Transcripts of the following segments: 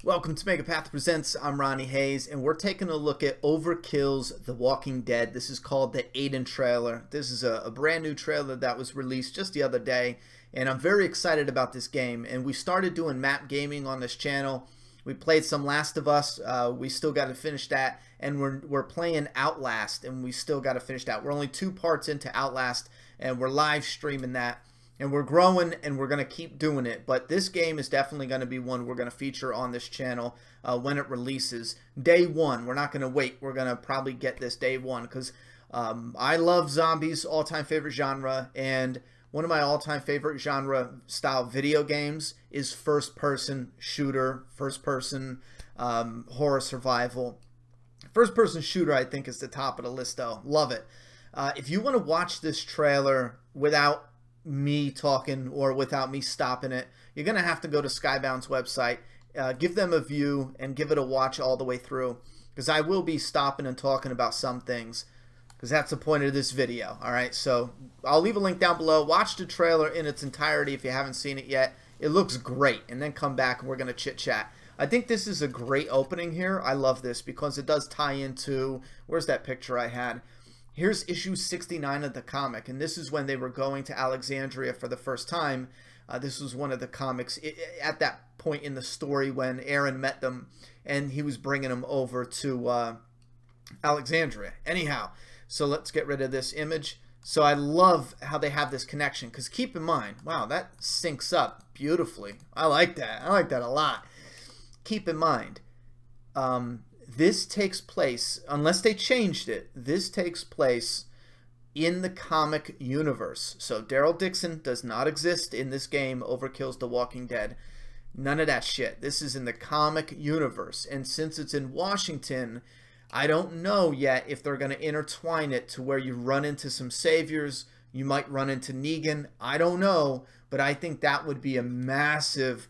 Welcome to Megapath Presents. I'm Ronnie Hayes, and we're taking a look at Overkill's The Walking Dead. This is called the Aiden trailer. This is a brand new trailer that was released just the other day, and I'm very excited about this game. And we started doing map gaming on this channel. We played some Last of Us. We still got to finish that, and we're playing Outlast, and we still got to finish that. We're only 2 parts into Outlast, and we're live streaming that. And we're growing, and we're going to keep doing it. But this game is definitely going to be one we're going to feature on this channel when it releases. Day one. We're not going to wait. We're going to probably get this day one because I love zombies, all-time favorite genre. And one of my all-time favorite genre style video games is first-person shooter, first-person horror survival. First-person shooter, I think, is the top of the list, though. Love it. If you want to watch this trailer without me talking or without me stopping it, you're gonna have to go to Skybound's website, give them a view and give it a watch all the way through, because I will be stopping and talking about some things, because that's the point of this video. Alright, so I'll leave a link down below. Watch the trailer in its entirety if you haven't seen it yet. It looks great, and then come back and we're gonna chit chat. I think this is a great opening here. I love this because it does tie into, where's that picture I had? Here's issue 69 of the comic, and this is when they were going to Alexandria for the first time. This was one of the comics at that point in the story when Aaron met them, and he was bringing them over to Alexandria. Anyhow, so let's get rid of this image. So I love how they have this connection, because keep in mind, wow, that syncs up beautifully. I like that. I like that a lot. Keep in mind, this takes place, unless they changed it, this takes place in the comic universe. So Daryl Dixon does not exist in this game, Overkill's The Walking Dead. None of that shit. This is in the comic universe. And since it's in Washington, I don't know yet if they're going to intertwine it to where you run into some saviors. You might run into Negan. I don't know. But I think that would be a massive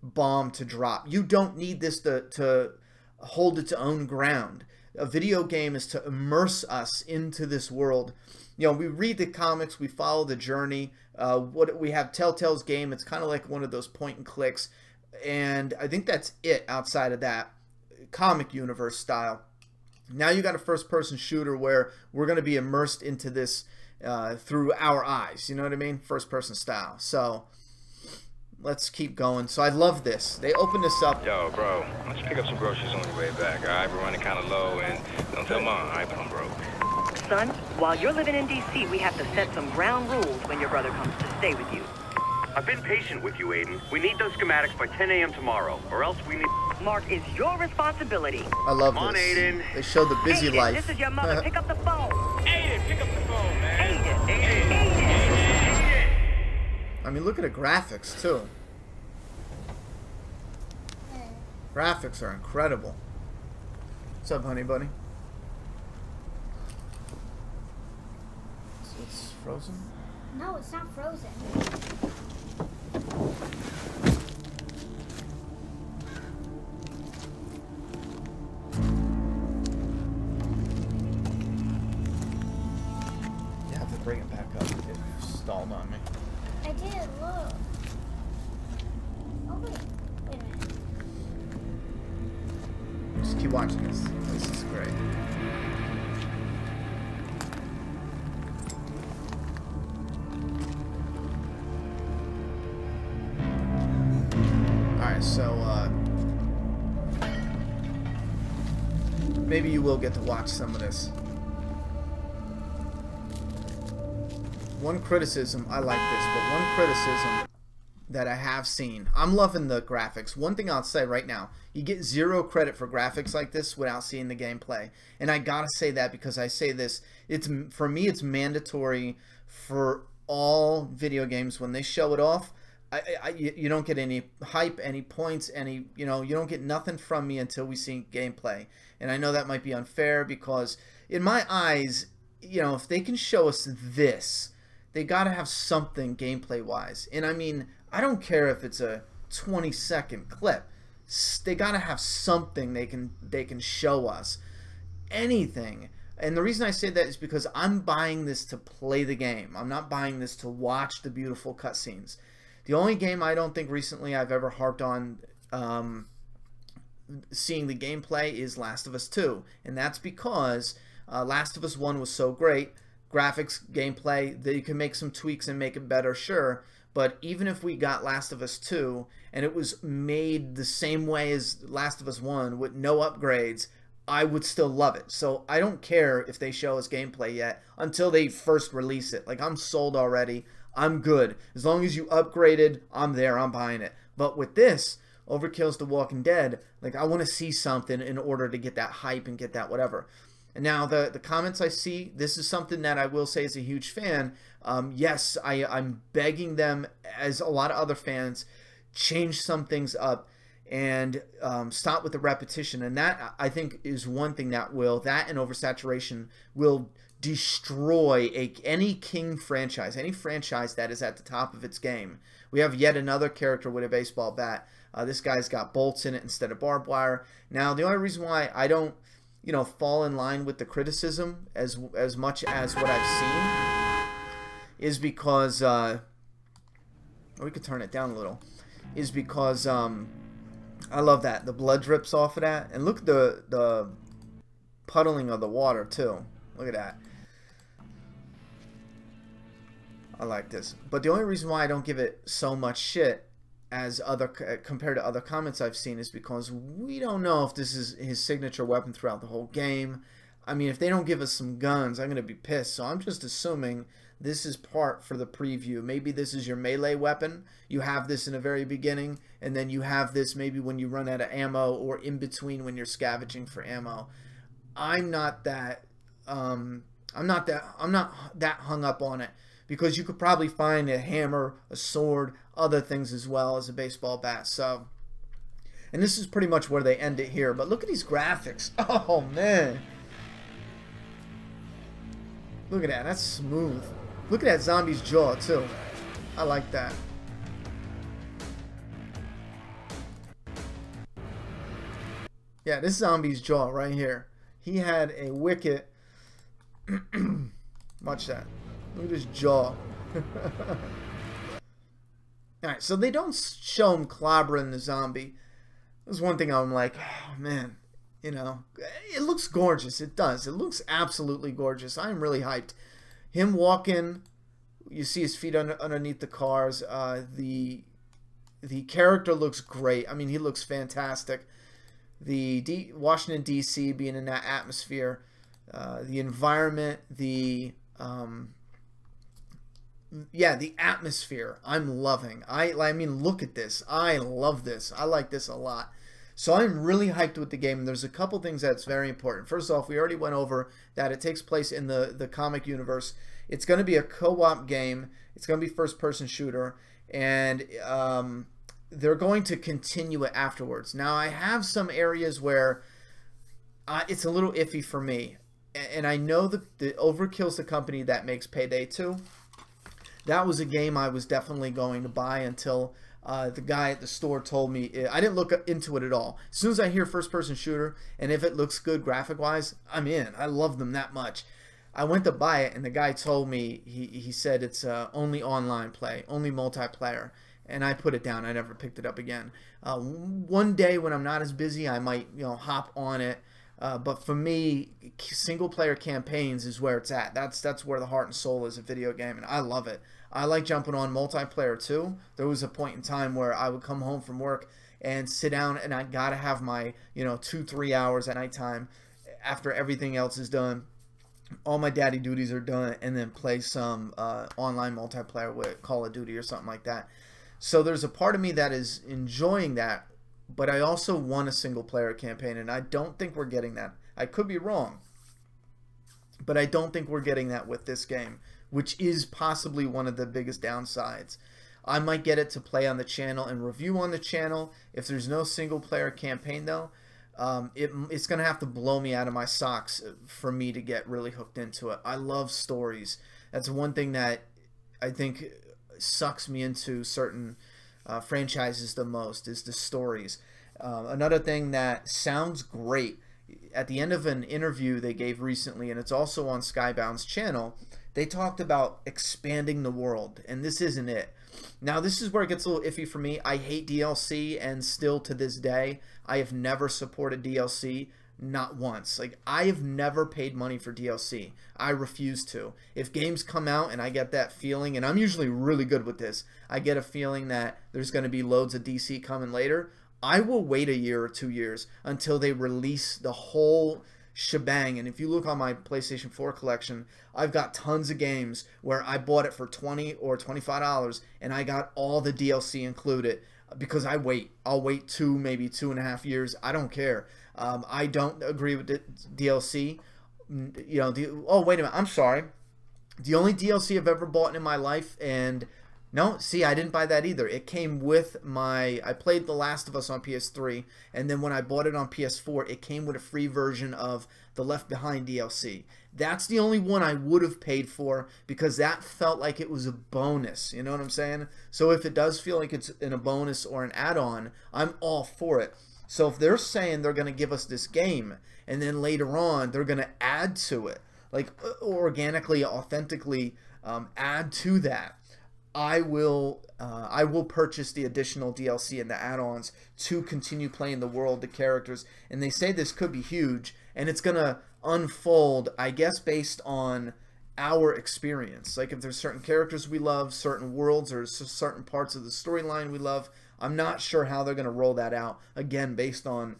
bomb to drop. You don't need this to hold its own ground. A video game is to immerse us into this world. You know, we read the comics, we follow the journey. What we have Telltale's game, it's kind of like one of those point and clicks, and I think that's it outside of that comic universe style. Now you got a first-person shooter where we're going to be immersed into this through our eyes, you know what I mean? First-person style. So let's keep going. So I love this. They open this up. Yo, bro, why don't you pick up some groceries on your way back, all right? We're running kind of low, and don't tell Mom, all right, but I'm broke. Son, while you're living in D.C., we have to set some ground rules when your brother comes to stay with you. I've been patient with you, Aiden. We need those schematics by 10 a.m. tomorrow, or else we need... Mark, is your responsibility. I love Come on, this. Aiden. They show the busy Aiden, life. this is your mother. Pick up the phone. Aiden, pick up the phone, man. Aiden. I mean, look at the graphics, too. Graphics are incredible. What's up, honey bunny? It's frozen? No, it's not frozen. You have to bring it back up. It stalled on me. I did, look. Oh, wait. Wait a minute. Just keep watching this. This is great. Alright, so, maybe you will get to watch some of this. One criticism, I like this, but one criticism that I have seen, I'm loving the graphics. One thing I'll say right now, you get 0 credit for graphics like this without seeing the gameplay. And I gotta say that because I say this, for me it's mandatory for all video games when they show it off. You don't get any hype, any points, you don't get nothing from me until we see gameplay. And I know that might be unfair because in my eyes, if they can show us this, they gotta have something gameplay wise. And I mean, I don't care if it's a 20-second clip. They gotta have something they can show us. Anything. And the reason I say that is because I'm buying this to play the game. I'm not buying this to watch the beautiful cutscenes. The only game I don't think recently I've ever harped on seeing the gameplay is Last of Us 2, and that's because Last of Us 1 was so great. Graphics, gameplay, that you can make some tweaks and make it better, sure. But even if we got Last of Us 2 and it was made the same way as Last of Us 1 with no upgrades, I would still love it. So I don't care if they show us gameplay yet until they first release it. Like, I'm sold already. I'm good. As long as you upgraded, I'm there. I'm buying it. But with this, Overkill's The Walking Dead, like, I want to see something in order to get that hype and get that whatever. And now the comments I see, this is something that I will say as a huge fan. Yes, I'm begging them, as a lot of other fans, change some things up and stop with the repetition. And that, I think, is one thing that and oversaturation will destroy any King franchise, any franchise that is at the top of its game. We have yet another character with a baseball bat. This guy's got bolts in it instead of barbed wire. Now, the only reason why I don't, fall in line with the criticism as much as what I've seen is because, or we could turn it down a little, is because I love that. The blood drips off of that. And look at the puddling of the water, too. Look at that. I like this. But the only reason why I don't give it so much shit as compared to other comments I've seen is because we don't know if this is his signature weapon throughout the whole game. I mean, if they don't give us some guns, I'm going to be pissed. So I'm just assuming this is part for the preview. Maybe this is your melee weapon. You have this in the very beginning, and then you have this maybe when you run out of ammo or in between when you're scavenging for ammo. I'm not that hung up on it, because you could probably find a hammer, a sword, other things as well as a baseball bat. So, and this is pretty much where they end it here. But look at these graphics. Oh, man. Look at that. That's smooth. Look at that zombie's jaw, too. I like that. Yeah, this zombie's jaw right here. He had a wicked... Watch that. Look at his jaw. Alright, so they don't show him clobbering the zombie. There's one thing I'm like, oh man, it looks gorgeous. It does. It looks absolutely gorgeous. I'm really hyped. Him walking, you see his feet underneath the cars. The character looks great. I mean, he looks fantastic. The Washington, D.C. being in that atmosphere, the environment, the atmosphere, I'm loving. I mean, look at this. I love this. I like this a lot. So I'm really hyped with the game. And there's a couple things that's very important. First off, we already went over that it takes place in the comic universe. It's going to be a co-op game. It's going to be first-person shooter. And they're going to continue it afterwards. Now, I have some areas where it's a little iffy for me. And I know the Overkill's the company that makes Payday 2. That was a game I was definitely going to buy until the guy at the store told me. I didn't look into it at all. As soon as I hear first-person shooter, and if it looks good graphic-wise, I'm in. I love them that much. I went to buy it, and the guy told me, he said it's only online play, only multiplayer. And I put it down. I never picked it up again. One day when I'm not as busy, I might hop on it. But for me, single-player campaigns is where it's at. That's where the heart and soul is a video game, and I love it. I like jumping on multiplayer too. There was a point in time where I would come home from work and sit down, and I gotta have my 2-3 hours at nighttime after everything else is done. All my daddy duties are done, and then play some online multiplayer with Call of Duty or something like that. So there's a part of me that is enjoying that. But I also want a single-player campaign, and I don't think we're getting that. I could be wrong, but I don't think we're getting that with this game, which is possibly one of the biggest downsides. I might get it to play on the channel and review on the channel. If there's no single-player campaign, though, it's going to have to blow me out of my socks for me to get really hooked into it. I love stories. That's one thing that I think sucks me into certain franchises the most, is the stories. Another thing that sounds great, at the end of an interview they gave recently, and it's also on Skybound's channel, they talked about expanding the world, and this isn't it. Now, this is where it gets a little iffy for me. I hate DLC, and still to this day, I have never supported DLC, not once. Like, I have never paid money for DLC. I refuse to. If games come out and I get that feeling, and I'm usually really good with this, I get a feeling that there's going to be loads of DC coming later, I will wait a year or 2 years until they release the whole shebang. And if you look on my PlayStation 4 collection, I've got tons of games where I bought it for $20 or $25 and I got all the DLC included because I wait. I'll wait 2, maybe 2.5 years. I don't care. I don't agree with the DLC. You know, oh, wait a minute. I'm sorry. The only DLC I've ever bought in my life, and no, see, I didn't buy that either. It came with my, I played The Last of Us on PS3, and then when I bought it on PS4, it came with a free version of the Left Behind DLC. That's the only one I would have paid for because that felt like it was a bonus. You know what I'm saying? So if it does feel like it's in a bonus or an add-on, I'm all for it. So if they're saying they're going to give us this game, and then later on they're going to add to it, like organically, authentically add to that, I will purchase the additional DLC and the add-ons to continue playing the world, the characters. And they say this could be huge, and it's gonna unfold, I guess, based on our experience. Like if there's certain characters we love, certain worlds, or certain parts of the storyline we love, I'm not sure how they're gonna roll that out. Again, based on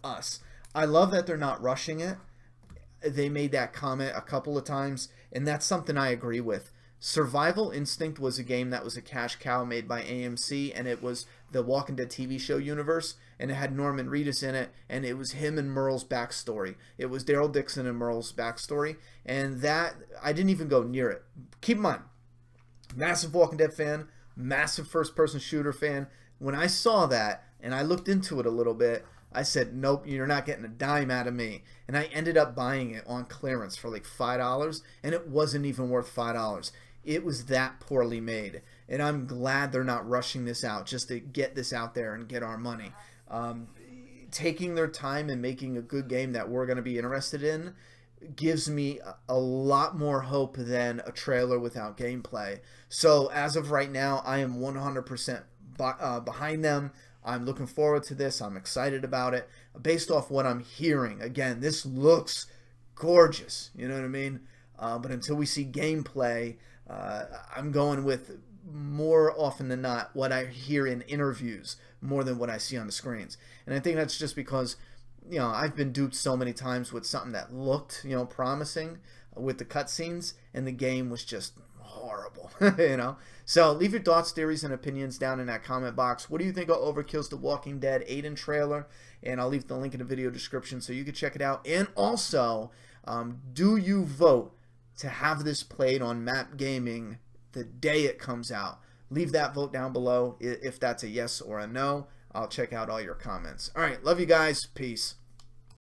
us. I love that they're not rushing it. They made that comment a couple of times, and that's something I agree with. Survival Instinct was a game that was a cash cow made by AMC, and it was the Walking Dead TV show universe, and it had Norman Reedus in it, and it was him and Merle's backstory. It was Daryl Dixon and Merle's backstory, and that, I didn't even go near it. Keep in mind, massive Walking Dead fan, massive first-person shooter fan. When I saw that, and I looked into it a little bit, I said, nope, you're not getting a dime out of me. And I ended up buying it on clearance for like $5, and it wasn't even worth $5. It was that poorly made, and I'm glad they're not rushing this out just to get this out there and get our money. Taking their time and making a good game that we're going to be interested in gives me a lot more hope than a trailer without gameplay. So as of right now, I am 100% behind them. I'm looking forward to this. I'm excited about it. Based off what I'm hearing, again, this looks gorgeous. You know what I mean? But until we see gameplay, I'm going with, more often than not, what I hear in interviews more than what I see on the screens. And I think that's just because, you know, I've been duped so many times with something that looked, you know, promising with the cutscenes, and the game was just horrible, you know. So leave your thoughts, theories, and opinions down in that comment box. What do you think of Overkill's The Walking Dead Aiden trailer? And I'll leave the link in the video description so you can check it out. And also, do you vote to have this played on Map Gaming the day it comes out? Leave that vote down below if that's a yes or a no. I'll check out all your comments. All right, love you guys. Peace.